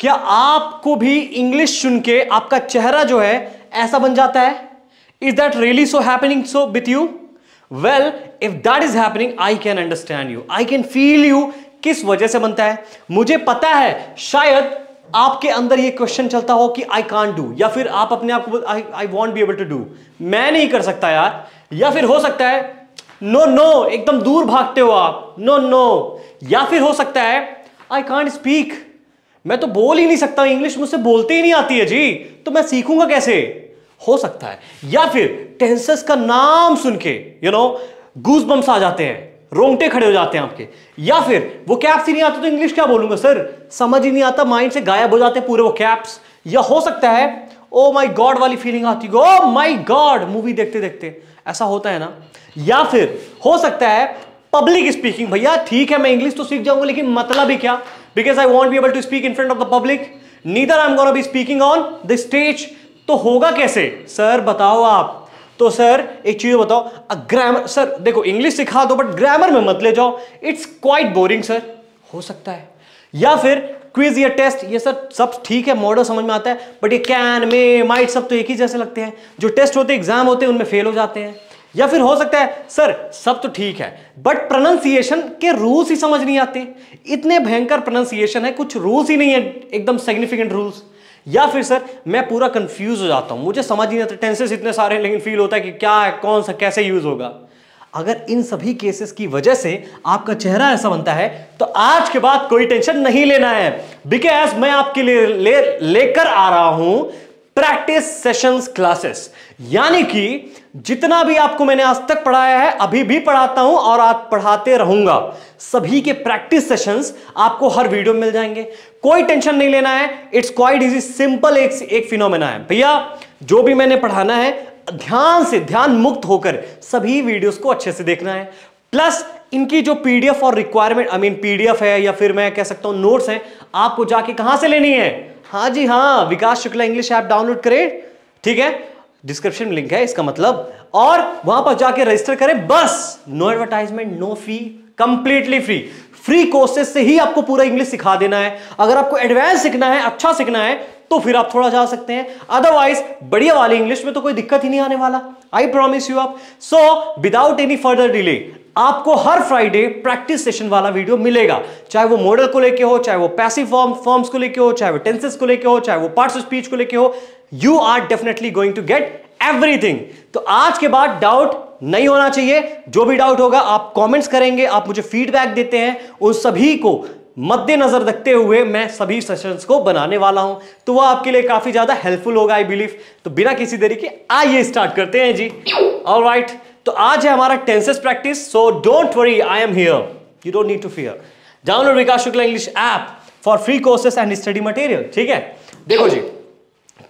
क्या आपको भी इंग्लिश सुन के आपका चेहरा जो है ऐसा बन जाता है? Is that really so happening so with you? Well, if that is happening, I can understand you, I can feel you. किस वजह से बनता है मुझे पता है। शायद आपके अंदर ये क्वेश्चन चलता हो कि आई कांट डू, या फिर आप अपने आप को I want be able to do, मैं नहीं कर सकता यार। या फिर हो सकता है नो नो, एकदम दूर भागते हो आप, नो नो। या फिर हो सकता है आई कांट स्पीक, मैं तो बोल ही नहीं सकता, इंग्लिश मुझसे बोलते ही नहीं आती है जी, तो मैं सीखूंगा कैसे? हो सकता है। या फिर टेंसेस का नाम सुन के गूज बम्स आ जाते हैं, रोंगटे खड़े हो जाते हैं आपके। या फिर वो कैप्स ही नहीं आते तो इंग्लिश क्या बोलूंगा सर, समझ ही नहीं आता, माइंड से गायब हो जाते हैं पूरे वो कैप्स। या हो सकता है ओ माय गॉड वाली फीलिंग आती है, ओ माय गॉड मूवी देखते देखते, ऐसा होता है ना। या फिर हो सकता है पब्लिक स्पीकिंग, भैया ठीक है मैं इंग्लिश तो सीख जाऊंगा लेकिन मतलब ही क्या, because I want be able to speak in front of the public, neither I am gonna be speaking on the stage. तो होगा कैसे सर बताओ आप? तो सर एक चीज बताओ, ग्रामर, सर देखो इंग्लिश सिखा दो बट ग्रामर में मत ले जाओ, इट्स क्वाइट बोरिंग सर। हो सकता है। या फिर क्विज या टेस्ट, ये सर सब ठीक है, मॉडल समझ में आता है, बट ये कैन में माइट सब तो एक ही जैसे लगते हैं, जो टेस्ट होते हैं एग्जाम होते हैं उनमें फेल हो जाते हैं। या फिर हो सकता है सर सब तो ठीक है बट प्रोनाउंसिएशन के रूल्स ही समझ नहीं आते, इतने भयंकर प्रोनाउंसिएशन है, कुछ रूल्स ही नहीं है एकदम सिग्निफिकेंट रूल्स। या फिर सर मैं पूरा कंफ्यूज हो जाता हूं, मुझे समझ नहीं आता, टेंसेस इतने सारे हैं लेकिन फील होता है कि क्या है, कौन सा कैसे यूज होगा। अगर इन सभी केसेस की वजह से आपका चेहरा ऐसा बनता है तो आज के बाद कोई टेंशन नहीं लेना है, बिकॉज मैं आपके लिए लेकर आ रहा हूं प्रैक्टिस सेशंस क्लासेस। यानी कि जितना भी आपको मैंने आज तक पढ़ाया है, अभी भी पढ़ाता हूं और आज पढ़ाते रहूंगा, सभी के प्रैक्टिस सेशंस आपको हर वीडियो में मिल जाएंगे। कोई टेंशन नहीं लेना है, इट्स क्वाइट इजी, सिंपल एक फिनोमेना है भैया। जो भी मैंने पढ़ाना है ध्यान से, ध्यान मुक्त होकर सभी वीडियोस को अच्छे से देखना है। प्लस इनकी जो पीडीएफ और रिक्वायरमेंट पीडीएफ है या फिर मैं कह सकता हूं नोट्स हैं, आपको जाके कहां से लेनी है? हाँ जी हाँ, विकास शुक्ला इंग्लिश ऐप डाउनलोड करें, ठीक है, डिस्क्रिप्शन में लिंक है इसका मतलब, और वहां पर जाके रजिस्टर करें बस। No advertisement, no fee, completely free. Free courses से ही आपको पूरा इंग्लिश सिखा देना है। अगर आपको एडवांस सीखना है, अच्छा सीखना है, तो फिर आप थोड़ा जा सकते हैं, अदरवाइज बढ़िया वाली इंग्लिश में तो कोई दिक्कत ही नहीं आने वाला, आई प्रॉमिस यू आप। So without any further delay आपको हर फ्राइडे प्रैक्टिस सेशन वाला वीडियो मिलेगा, चाहे वो मॉडल को लेके हो, चाहे वो पैसिव फॉर्म्स को लेके हो, चाहे वो टेंसेस को लेके हो, चाहे वो पार्ट्स ऑफ स्पीच को लेके हो। You are definitely going to get everything. तो आज के बाद डाउट नहीं होना चाहिए, जो भी डाउट होगा आप कमेंट्स करेंगे, आप मुझे फीडबैक देते हैं, उन सभी को मद्देनजर रखते हुए मैं सभी सेशंस को बनाने वाला हूं, तो वो आपके लिए काफी ज्यादा हेल्पफुल होगा आई बिलीव। तो बिना किसी देरी के आइए स्टार्ट करते हैं जी। ऑलराइट, तो आज है हमारा tenses practice, so don't worry, I am here, you don't need to fear. Download Vikas Shukla English app for free courses and study material, ठीक है। देखो जी,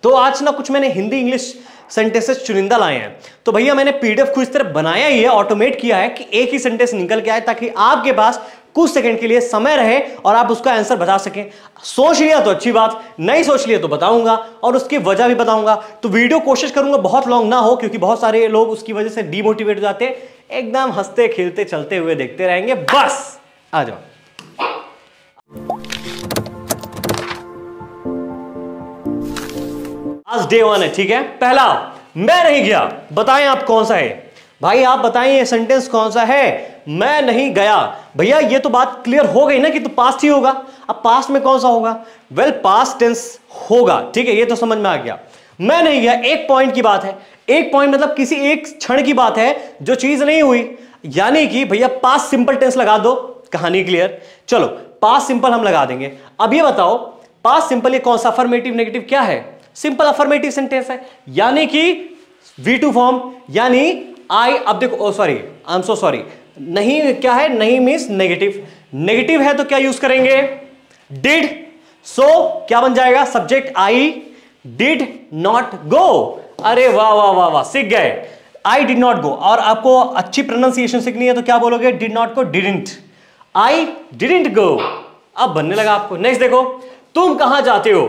तो आज ना कुछ मैंने हिंदी इंग्लिश सेंटेंसेस चुनिंदा लाए हैं, तो भैया मैंने पीडीएफ को इस तरह बनाया ही है, ऑटोमेट किया है कि एक ही सेंटेंस निकल के आए, ताकि आपके पास कुछ सेकंड के लिए समय रहे और आप उसका आंसर बता सकें। सोच लिया तो अच्छी बात, नहीं सोच लिया तो बताऊंगा और उसकी वजह भी बताऊंगा। तो वीडियो कोशिश करूंगा बहुत लॉन्ग ना हो, क्योंकि बहुत सारे लोग उसकी वजह से डीमोटिवेट हो जाते हैं। एकदम हंसते खेलते चलते हुए देखते रहेंगे, बस आ जाओ। आज डे 1 है, ठीक है। पहला, मैं नहीं गया, बताएं आप कौन सा है? भाई आप बताएं ये सेंटेंस कौन सा है? मैं नहीं गया। भैया ये तो बात क्लियर हो गई ना कि तो पास्ट ही होगा। अब पास्ट में कौन सा होगा? वेल पास्ट टेंस होगा, ठीक है, ये तो समझ में आ गया। मैं नहीं गया एक पॉइंट की बात है, एक पॉइंट मतलब किसी एक क्षण की बात है जो चीज नहीं हुई, यानी कि भैया पास्ट सिंपल टेंस लगा दो, कहानी क्लियर। चलो पास्ट सिंपल हम लगा देंगे। अब ये बताओ पास्ट सिंपल ये कौन सा अफर्मेटिव नेगेटिव क्या है? सिंपल अफर्मेटिव सेंटेंस है, यानी कि V2 फॉर्म, यानी आई, अब देखो sorry I am so sorry, नहीं क्या है? नहीं मींस नेगेटिव, नेगेटिव है तो क्या यूज करेंगे? डिड। सो क्या बन जाएगा? Subject I, did not go. अरे वाह वाह वाह वाह, सीख गए, आई डिड नॉट गो। और आपको अच्छी प्रोनाउंसिएशन सीखनी है तो क्या बोलोगे? डिड नॉट को डिडंट, आई डिडंट गो। अब बनने लगा आपको। नेक्स्ट देखो, तुम कहां जाते हो?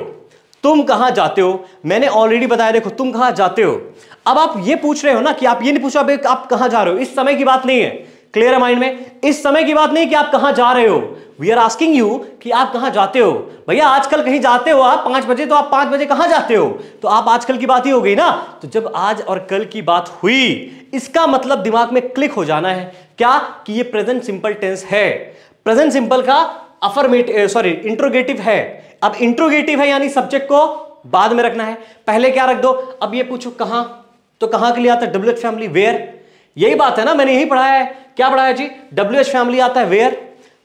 तुम कहां जाते हो मैंने ऑलरेडी बताया, देखो तुम कहां जाते हो। अब आप ये पूछ रहे हो ना कि आप ये नहीं पूछो आप कहां जा रहे हो, इस समय की बात नहीं है, क्लियर है माइंड में? इस समय की बात नहीं कि आप कहां जा रहे हो, वी आर आस्किंग यू कि आप कहां जाते हो। भैया आजकल कहीं जाते हो आप 5 बजे, तो आप 5 बजे कहां जाते हो, तो आप आजकल की बात ही हो गई ना। तो जब आज और कल की बात हुई, इसका मतलब दिमाग में क्लिक हो जाना है क्या, कि ये प्रेजेंट सिंपल टेंस है। प्रेजेंट सिंपल का इंट्रोगेटिव है। अब इंट्रोगेटिव है यानी सब्जेक्ट को बाद में रखना है, पहले क्या रख दो। अब ये पूछो कहां, तो कहां के लिए आता है WH फैमिली, वेयर। यही बात है ना, मैंने यही पढ़ाया है। क्या पढ़ाया जी? WH फैमिली आता है वेयर,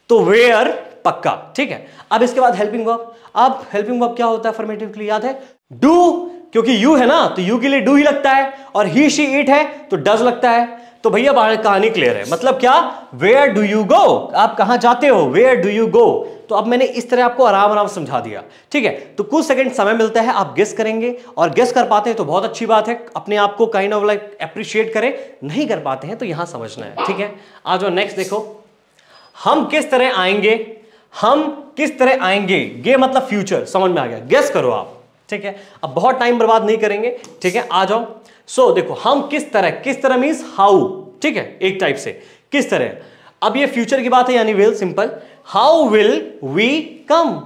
तो वेयर पक्का, ठीक है। अब इसके बाद हेल्पिंग वर्ब। अब हेल्पिंग वर्ब क्या होता है अफर्मेटिव के लिए, याद है? डू, क्योंकि यू है ना, तो यू के लिए डू ही लगता है, और ही शी इट है तो डज लगता है। तो भैया कहानी क्लियर है। मतलब क्या, वेयर डू यू गो, आप कहां जाते हो, वेयर डू यू गो। तो अब मैंने इस तरह आपको आराम आराम समझा दिया, ठीक है। तो कुछ सेकंड समय मिलता है, आप गेस करेंगे, और गेस कर पाते हैं तो बहुत अच्छी बात है, अपने आप को काइंड ऑफ लाइक अप्रिशिएट करें। नहीं कर पाते हैं तो यहां समझना है, ठीक है। आ जाओ नेक्स्ट देखो, हम किस तरह आएंगे, हम किस तरह आएंगे, ये मतलब फ्यूचर, समझ में आ गया? गेस करो आप, ठीक है। अब बहुत टाइम बर्बाद नहीं करेंगे, ठीक है। आ जाओ। सो देखो, हम किस तरह मींस हाउ, ठीक है, एक टाइप से किस तरह। अब ये फ्यूचर की बात है यानी will, simple. How will we come,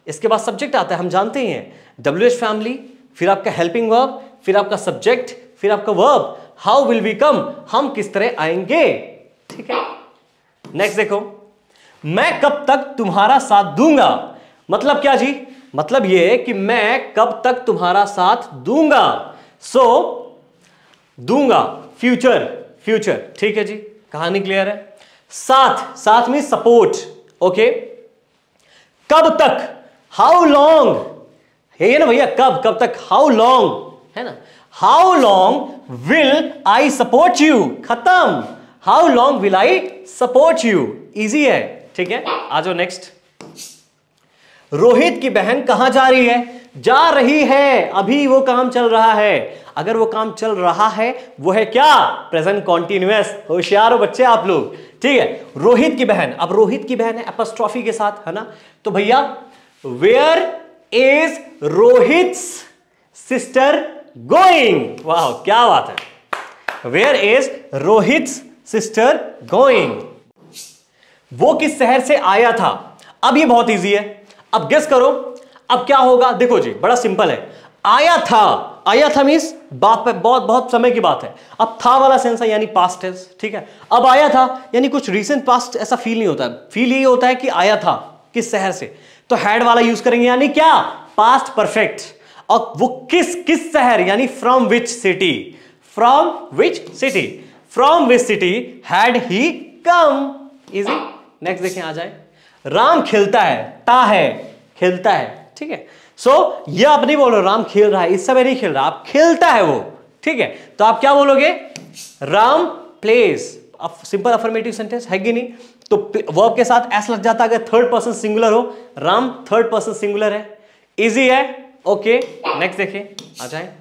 इसके बाद सब्जेक्ट आता है, हम जानते ही हैं, WH फैमिली, फिर आपका हेल्पिंग वर्ब, फिर आपका सब्जेक्ट, फिर आपका verb. How will we come, हम किस तरह आएंगे, ठीक है। नेक्स्ट देखो, मैं कब तक तुम्हारा साथ दूंगा। मतलब क्या जी? मतलब ये कि मैं कब तक तुम्हारा साथ दूंगा। सो दूंगा, फ्यूचर, ठीक है जी, कहानी क्लियर है। साथ में सपोर्ट, ओके। कब तक, हाउ लॉन्ग, ये ना भैया, कब तक, हाउ लॉन्ग है ना। How long will I support you, खत्म। How long will I support you, easy है, ठीक है। आ जाओ नेक्स्ट। रोहित की बहन कहां जा रही है? जा रही है, अभी वो काम चल रहा है। अगर वो काम चल रहा है, वो है क्या, प्रेजेंट कॉन्टिन्यूअस। होशियार हो बच्चे आप लोग, ठीक है। रोहित की बहन, अब रोहित की बहन है एपोस्ट्रोफी के साथ, है ना। तो भैया वेयर इज रोहित्स सिस्टर गोइंग, वाह क्या बात है। वेयर इज रोहित्स सिस्टर गोइंग, वो किस शहर से आया था। अब ये बहुत इजी है, अब गेस करो अब क्या होगा। देखो जी, बड़ा सिंपल है। आया था मींस बात पे बहुत समय की बात है। अब था वाला सेंस है यानी पास्ट टेंस, ठीक है। अब आया था यानी कुछ रीसेंट पास्ट ऐसा फील नहीं होता है, फील यही होता है कि आया था किस शहर से, तो हैड वाला यूज करेंगे यानी क्या, पास्ट परफेक्ट। और वो किस शहर यानी from which city, from which city had he come, easy. Next देखें, आ जाए। राम खेलता है, ता है खेलता है, ठीक है। सो ये आप नहीं बोल रहे राम खेल रहा है, इस समय नहीं खेल रहा, आप खेलता है वो, ठीक है। तो आप क्या बोलोगे, Ram plays. Simple affirmative sentence है कि नहीं। तो वर्ब के साथ एस लग जाता अगर थर्ड पर्सन सिंगुलर हो, राम थर्ड पर्सन सिंगुलर है, इजी है, ओके। नेक्स्ट देखिए, आ जाए।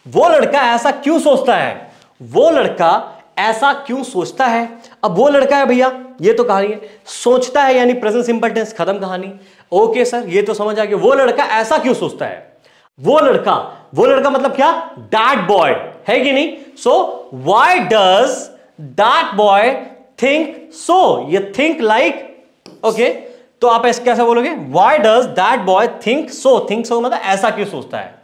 वो लड़का ऐसा क्यों सोचता है, वो लड़का ऐसा क्यों सोचता है। अब वो लड़का है भैया, ये तो कहानी है, सोचता है यानी प्रेजेंट सिंपल टेंस, खत्म कहानी। ओके सर, ये तो समझ आ गया। वो लड़का ऐसा क्यों सोचता है, वो लड़का मतलब क्या, दैट बॉय है कि नहीं। So why does that boy think so, ये थिंक लाइक, ओके। तो आप ऐसे कैसे बोलोगे, why does that boy think so मतलब ऐसा क्यों सोचता है,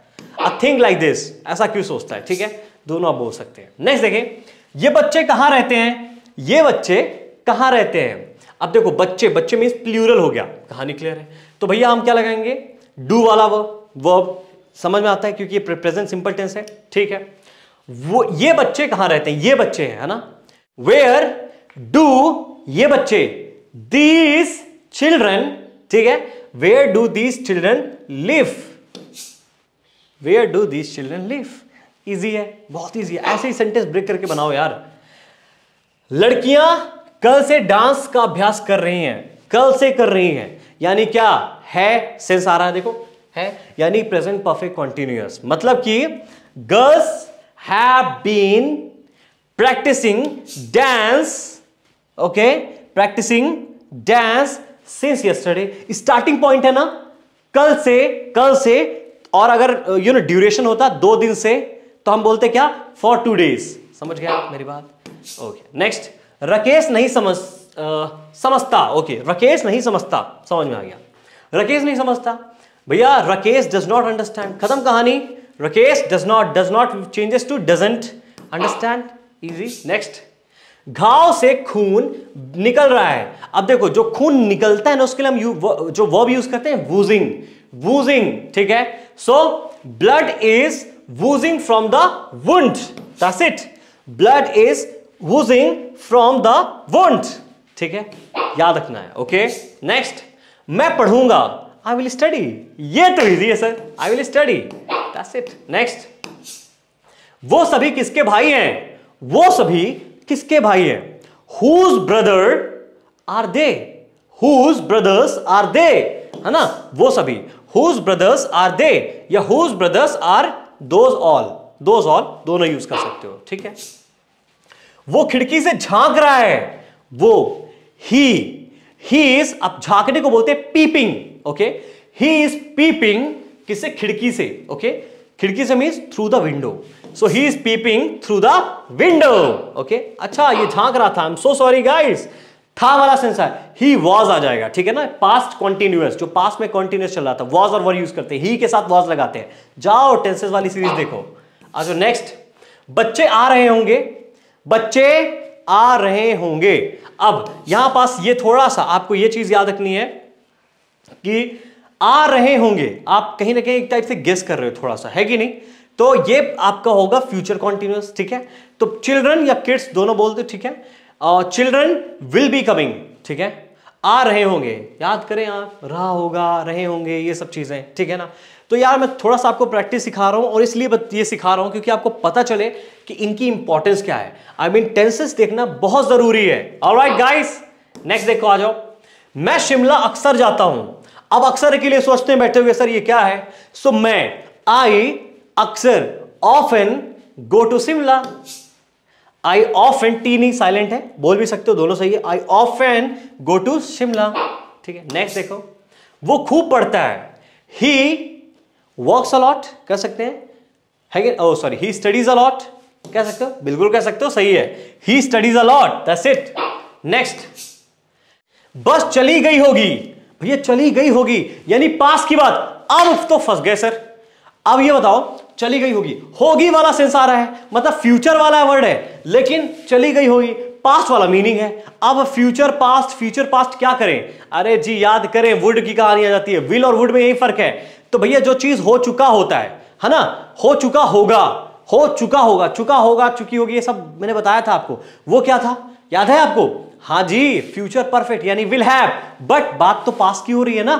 थिंक लाइक दिस, ऐसा क्यों सोचता है, ठीक है। दोनों आप बोल सकते हैं। नेक्स्ट देखें, ये बच्चे कहां रहते हैं, ये बच्चे कहां रहते हैं। अब देखो बच्चे मींस प्लूरल हो गया, कहानी क्लियर है। तो भैया हम क्या लगाएंगे, डू वाला वर्ब, समझ में आता है क्योंकि ये प्रेजेंट सिंपल टेंस है, ठीक है। वो ये बच्चे कहां रहते हैं, ये बच्चे हैं, है ना। वेयर डू, ये बच्चे, दीज चिल्ड्रन, ठीक है। Where do these children live, where do these children live, easy है, बहुत इजी है। ऐसे ही सेंटेंस ब्रेक करके बनाओ यार। लड़कियां कल से डांस का अभ्यास कर रही हैं, कल से कर रही हैं यानी क्या है, सेंस आ रहा है देखो, है यानी प्रेजेंट परफेक्ट कंटीन्यूअस। मतलब कि girls have been practising dance, okay, practising dance since yesterday. Starting point है ना, कल से, और अगर ड्यूरेशन होता 2 दिन से, तो हम बोलते क्या, फॉर 2 days। समझ गया आप मेरी बात, ओके। नेक्स्ट, राकेश नहीं समझता। ओके, राकेश नहीं समझता, समझ में आ गया। राकेश नहीं समझता भैया, राकेश डज नॉट अंडरस्टैंड, खत्म कहानी। Rakesh does not changes to doesn't understand, easy. Next, घाव से खून निकल रहा है। अब देखो, जो खून निकलता है ना उसके लिए हम जो वर्ब यूज करते हैं वूजिंग, वूजिंग, ठीक है। So blood is oozing from the wound, that's it, blood is oozing from the wound, ठीक है, याद रखना है। ओके, नेक्स्ट, मैं पढ़ूंगा, आई विल स्टडी, ये तो इजी है sir, I will study, that's it. Next, वो सभी किसके भाई हैं, वो सभी किसके भाई हैं, whose brother are they, whose brothers are they, है ना, वो सभी, whose brothers are they या whose brothers are those all, those all दोनों यूज कर सकते हो, ठीक है। वो खिड़की से झांक रहा है, वो he is, अब झांकने को बोलते हैं peeping, okay, he is peeping किससे, खिड़की से, ओके, खिड़की से means through the window, so he is peeping through the window, okay. अच्छा, ये झांक रहा था, I am so sorry guys, था वाला सेंस है, ही वॉज आ जाएगा, ठीक है ना, पास्ट कॉन्टिन्यूअस, जो पास्ट में कॉन्टिन्यूअस चल रहा था, वॉज और वर यूज करते हैं, ही के साथ वॉज लगाते हैं। जाओ टेंसेस वाली सीरीज देखो। अच्छा, नेक्स्ट, बच्चे आ रहे होंगे, बच्चे आ रहे होंगे। अब यहां पास ये थोड़ा सा आपको ये चीज याद रखनी है कि आ रहे होंगे, आप कहीं ना कहीं एक टाइप से गेस कर रहे हो थोड़ा सा, है कि नहीं, तो ये आपका होगा फ्यूचर कॉन्टिन्यूअस, ठीक है। तो चिल्ड्रन या किड्स दोनों बोलते, ठीक है, चिल्ड्रन विल बी कमिंग, ठीक है, आ रहे होंगे, याद करें आप, रहा होगा, रहे होंगे, ये सब चीजें, ठीक है ना। तो यार मैं थोड़ा सा आपको प्रैक्टिस सिखा रहा हूं, और इसलिए ये सिखा रहा हूं क्योंकि आपको पता चले कि इनकी इंपॉर्टेंस क्या है। आई मीन टेंसेस देखना बहुत जरूरी है। ऑलराइट गाइस, नेक्स्ट देखो, आ जाओ। मैं शिमला अक्सर जाता हूं। अब अक्सर के लिए सोचते हैं बैठे हुए, सर ये क्या है, सो मैं, आई अक्सर, often go to Shimla, I often, T नहीं साइलेंट है, बोल भी सकते हो, दोनों सही है, I often go to Shimla, ठीक है। नेक्स्ट देखो, वो खूब पढ़ता है, ही वर्क्स अ लॉट, कह सकते हैं, है, oh sorry, he studies a lot, कह सकते हो, बिल्कुल कह सकते हो, सही है, he studies a lot, that's it. Next, bus चली गई होगी, भैया चली गई होगी यानी पास की बात, अब तो फंस गए सर। अब ये बताओ, चली गई होगी, होगी वाला सेंस आ रहा है, मतलब फ्यूचर वाला वर्ड है, लेकिन चली गई होगी पास्ट वाला मीनिंग है। अब फ्यूचर पास्ट क्या करें, अरे जी याद करें, वुड की कहानी आ जाती है, विल और वुड में यही फर्क है। तो भैया जो चीज हो चुका होता है ना, हो चुका होगा, हो चुका होगा, चुका होगा, चुकी होगी, ये सब मैंने बताया था आपको, वो क्या था, याद है आपको, हाँ जी, फ्यूचर परफेक्ट यानी विल हैव, बट बात तो पास्ट की हो रही है ना,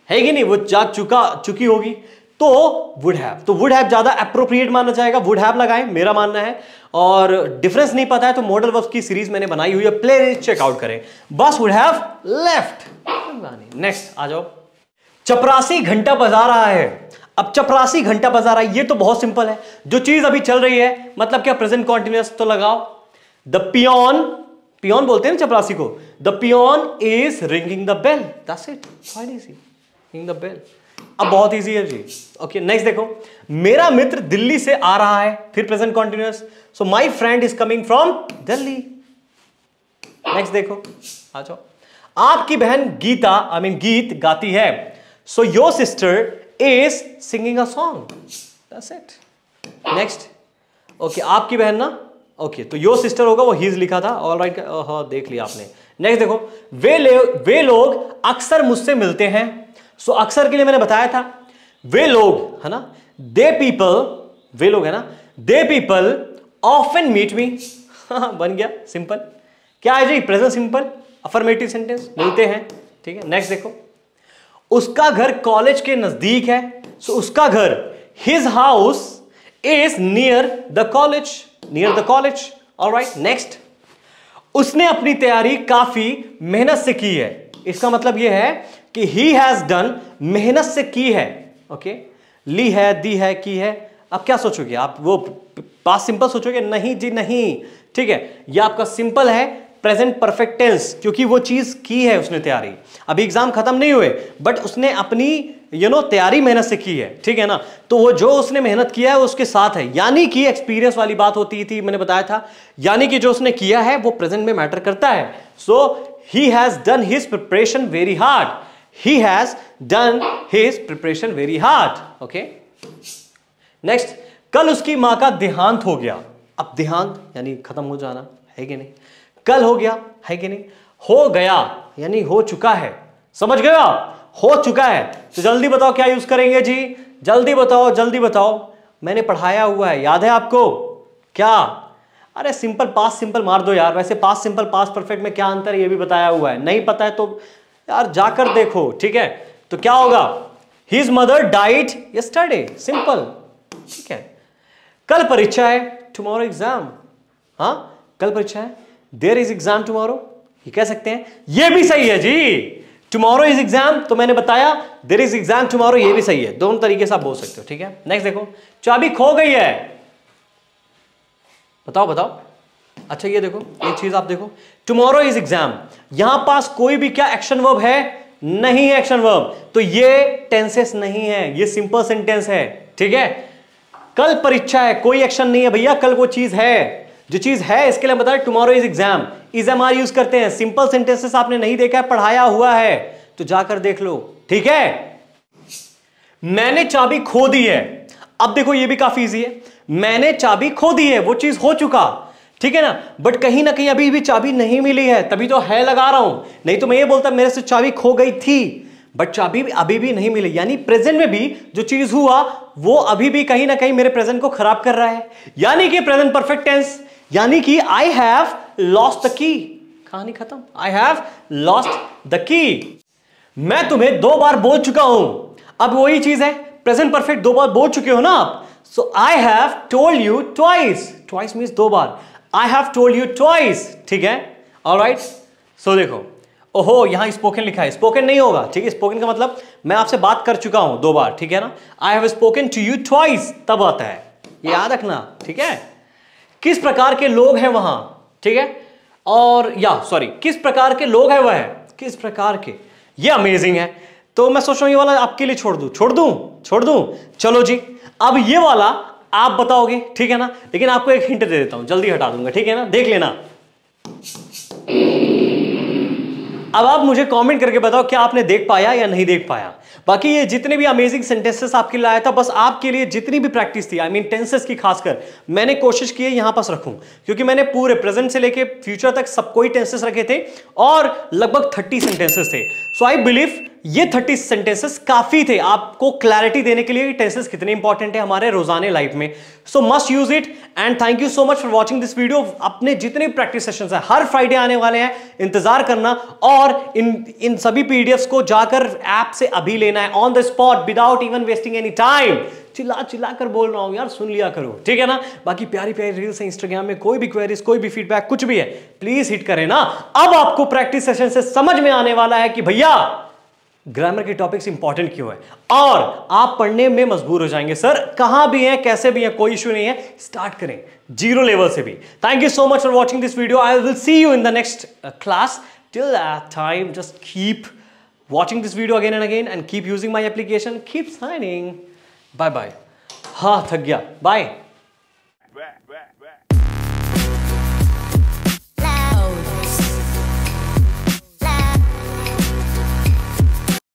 है कि नहीं, वो जा चुकी होगी तो वुड हैव, तो वुड हैव ज्यादा एप्रोप्रिएट माना जाएगा, वुड हैव लगाएं, मेरा मानना है। और डिफरेंस नहीं पता है तो मॉडल वर्ब्स की सीरीज मैंने बनाई हुई है, प्लेलिस्ट चेकआउट करें, बस वुड हैव लेफ्ट। नेक्स्ट आ जाओ, चपरासी घंटा बजा रहा है। अब चपरासी घंटा बजा रहा है, ये तो बहुत सिंपल है, जो चीज अभी चल रही है, मतलब क्या, प्रेजेंट कॉन्टिन्यूअस, तो लगाओ द पियोन, पियोन बोलते हैं ना चपरासी को, the peon is ringing the bell, that's it, quite easy, ring the bell. अब बहुत इजी है जी। ओके, नेक्स्ट देखो, मेरा मित्र दिल्ली से आ रहा है, फिर present continuous, so my friend is coming from Delhi. Next देखो, आ जाओ, आपकी बहन गीता, आई मीन गीत गाती है, so your sister is singing a song, that's it. Next, okay, आपकी बहन ना, ओके, तो योर सिस्टर होगा, वो हीज लिखा था, ऑलराइट, हाँ देख लिया आपने। नेक्स्ट देखो, वे लोग अक्सर मुझसे मिलते हैं, सो अक्सर के लिए मैंने बताया था, वे लोग, है ना, दे पीपल, वे लोग है ना, the people often meet me, बन गया सिंपल, क्या है जी, प्रेजेंट सिंपल अफर्मेटिव सेंटेंस, मिलते हैं, ठीक है। नेक्स्ट देखो, उसका घर कॉलेज के नजदीक है, सो उसका घर, his house is near the college, near the college, alright. Next, उसने अपनी तैयारी काफी मेहनत से की है, इसका मतलब यह है कि ही हैज डन, मेहनत से की है, ओके, ली है, दी है, की है। अब क्या सोचोगे आप, वो पास्ट सिंपल सोचोगे, नहीं जी नहीं, ठीक है, ये आपका सिंपल है प्रेजेंट परफेक्ट टेंस, क्योंकि वो चीज की है उसने तैयारी, अभी एग्जाम खत्म नहीं हुए, बट उसने अपनी तैयारी मेहनत से की है, ठीक है ना, तो वो जो उसने मेहनत किया है वो उसके साथ है, यानी कि एक्सपीरियंस वाली बात होती थी, मैंने बताया था, यानी कि जो उसने किया है वो प्रेजेंट में मैटर करता है. So he has done his preparation very hard. He has done his preparation very hard. Okay, next, कल उसकी मां का देहांत हो गया. अब देहांत यानी खत्म हो जाना, है कि नहीं? कल हो गया, है कि नहीं? हो गया यानी हो चुका है. समझ गए आप? हो चुका है. तो जल्दी बताओ क्या यूज करेंगे जी? जल्दी बताओ, जल्दी बताओ. मैंने पढ़ाया हुआ है, याद है आपको? क्या? अरे सिंपल पास्ट सिंपल मार दो यार. वैसे पास्ट सिंपल पास्ट परफेक्ट में क्या अंतर है ये भी बताया हुआ है. नहीं पता है तो यार जाकर देखो, ठीक है? तो क्या होगा? His mother died yesterday. Simple, ठीक है. कल परीक्षा है, टुमारो एग्जाम. हाँ, कल परीक्षा है, देयर इज एग्जाम टुमारो. ये कह सकते हैं, ये भी सही है जी. टुमारो इज एग्जाम तो मैंने बताया, देयर इज एग्जाम टुमारो, ये भी सही है. दोनों तरीके से आप बोल सकते हो, ठीक है. नेक्स्ट देखो, चाबी खो गई है. बताओ बताओ. अच्छा ये देखो, एक चीज आप देखो, टुमारो इज एग्जाम, यहां पास कोई भी क्या एक्शन वर्ब है? नहीं है एक्शन वर्ब, तो ये टेंसेस नहीं है, ये सिंपल सेंटेंस है, ठीक है. कल परीक्षा है, कोई एक्शन नहीं है भैया, कल वो चीज है, जो चीज है इसके लिए बताया tomorrow is exam. Is am are use करते हैं. सिंपल सेंटेंसेस आपने नहीं देखा है, पढ़ाया हुआ है, तो जाकर देख लो, ठीक है. मैंने चाबी खो दी है. अब देखो ये भी काफी इजी है. मैंने चाबी खो दी है, वो चीज हो चुका, ठीक है ना. बट कहीं ना कहीं अभी भी चाबी नहीं मिली है, तभी तो है लगा रहा हूं. नहीं तो मैं ये बोलता मेरे से चाबी खो गई थी, बट चाबी अभी भी नहीं मिली. यानी प्रेजेंट में भी जो चीज हुआ वो अभी भी कहीं ना कहीं मेरे प्रेजेंट को खराब कर रहा है. यानी कि प्रेजेंट परफेक्ट टेंस, यानी कि I have lost the key. कहानी खत्म. I have lost the key. मैं तुम्हें 2 बार बोल चुका हूं. अब वही चीज है, प्रेजेंट परफेक्ट 2 बार बोल चुके हो ना आप. So I have told you twice. Twice means 2 बार. I have told you twice, ठीक है. ऑलराइट, सो देखो, ओहो यहां स्पोकन लिखा है, स्पोकन नहीं होगा, ठीक है. स्पोकन का मतलब मैं आपसे बात कर चुका हूं 2 बार, ठीक है ना. I have spoken to you twice तब आता है, ये याद रखना, ठीक है. किस प्रकार के लोग हैं वहां, ठीक है. और किस प्रकार के लोग हैं वह है, किस प्रकार के. ये अमेजिंग है. तो मैं सोच रहा हूं ये वाला आपके लिए छोड़ दूं. चलो जी, अब ये वाला आप बताओगे, ठीक है ना. लेकिन आपको एक हिंट दे देता हूं, जल्दी हटा दूंगा, ठीक है ना. देख लेना. अब आप मुझे कमेंट करके बताओ क्या आपने देख पाया या नहीं देख पाया. बाकी ये जितने भी अमेजिंग सेंटेंसेस आपके लिए लाया था, बस आपके लिए जितनी भी प्रैक्टिस थी, आई मीन टेंसेस की खासकर, मैंने कोशिश की है यहां पास रखूं, क्योंकि मैंने पूरे प्रेजेंट से लेके फ्यूचर तक सब कोई टेंसेस रखे थे और लगभग 30 सेंटेंसेस थे. सो आई बिलीव ये 30 सेंटेंसेस काफी थे आपको क्लैरिटी देने के लिए टेंसेस कितने इंपॉर्टेंट है हमारे रोजाने लाइफ में. सो must use it and thank you so much for watching this video. अपने जितने प्रैक्टिस सेशंस है हर फ्राइडे आने वाले हैं, इंतजार करना. और इन सभी पीडीएफ्स को जाकर ऐप से अभी लेना है on the spot without even wasting any time. चिल्ला कर बोल रहा हूं यार, सुन लिया करो, ठीक है ना. बाकी प्यारी प्यारी रील्स है इंस्टाग्राम में, कोई भी क्वेरीज, कोई भी फीडबैक, कुछ भी है, प्लीज हिट करें ना. अब आपको प्रैक्टिस सेशन से समझ में आने वाला है कि भैया ग्रामर के टॉपिक्स इंपॉर्टेंट क्यों है, और आप पढ़ने में मजबूर हो जाएंगे. सर कहां भी हैं, कैसे भी हैं, कोई इश्यू नहीं है, स्टार्ट करें 0 लेवल से भी. Thank you so much for watching this video. I will see you in the next class. Till that time just keep watching this video again and again and keep using my application. Keep signing. Bye bye. हाँ थक गया. Bye.